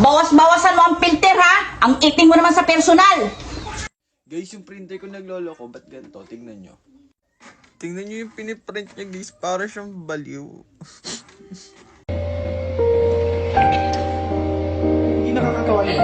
Bawas-bawasan mo ang filter ha. Ang itim mo naman sa personal. Guys, yung printer ko nagloloko, ba't ganito? Tingnan nyo. Tingnan nyo yung piniprint niya, guys. Para siyang baliw. Hindi nakakatawa yun.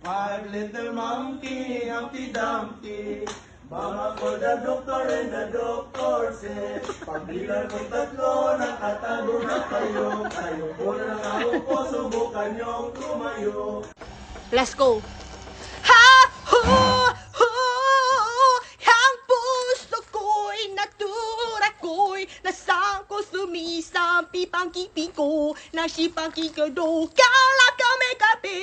Five little monkey, Humpty Dumpty. Mama called the doctor and the doctor said, pagbilang kong tatlo, nakatago na kayo. Kayo po na nakaupo, subukan niyong tumayo. Let's go. Ha! Ho! Ho! Ang puso ko'y natura ko'y nasaan ko sumisampi pang-kipi ko na si pang-kikado kalap kami kape.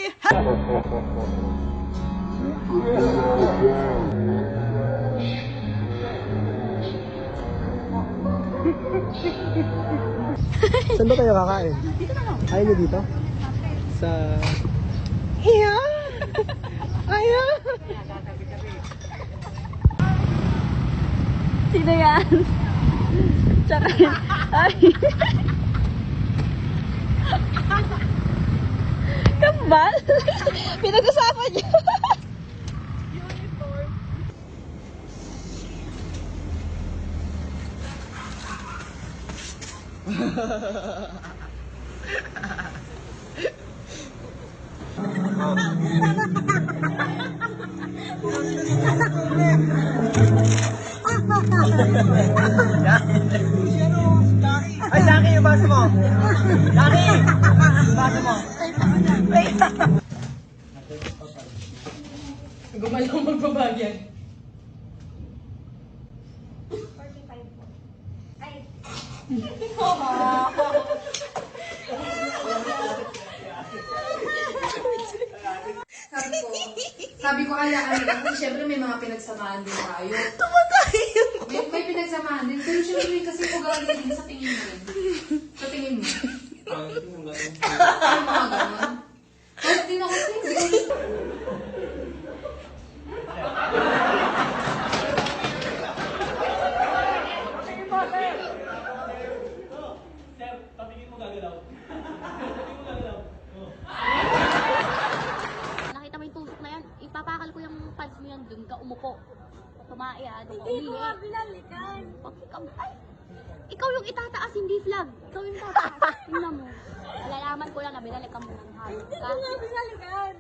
Saan ba kayo kakain? Ayaw niyo dito? Sa... Iya! Ayaw! Sino yan? Tsaka ay. Kambal? Pinag-usapan niyo. Ay, Daki, yung baso mo! Daki! Baso mo! Gumalaw magbabagyan. Sabi ko kaya kanina, kasi syempre may mga pinagsamahan din tayo. May pinagsamahan din. Pero syempre kasi ugali din sa tingin mo rin. Sa tingin mo. Ay, mga ganon. Kahit din ako tingin. Nakita mo yung tusok na yan, ipapakal ko yung pants mo yan dun ka umupo. Tumae doon ka umili. Hindi ko binalikan. Ay, ikaw yung itataas, hindi flag. Ikaw yung itataas. Tingnan mo. Alalaman ko lang na binalikan mo ng hayop ka. Hindi ko nga binalikan.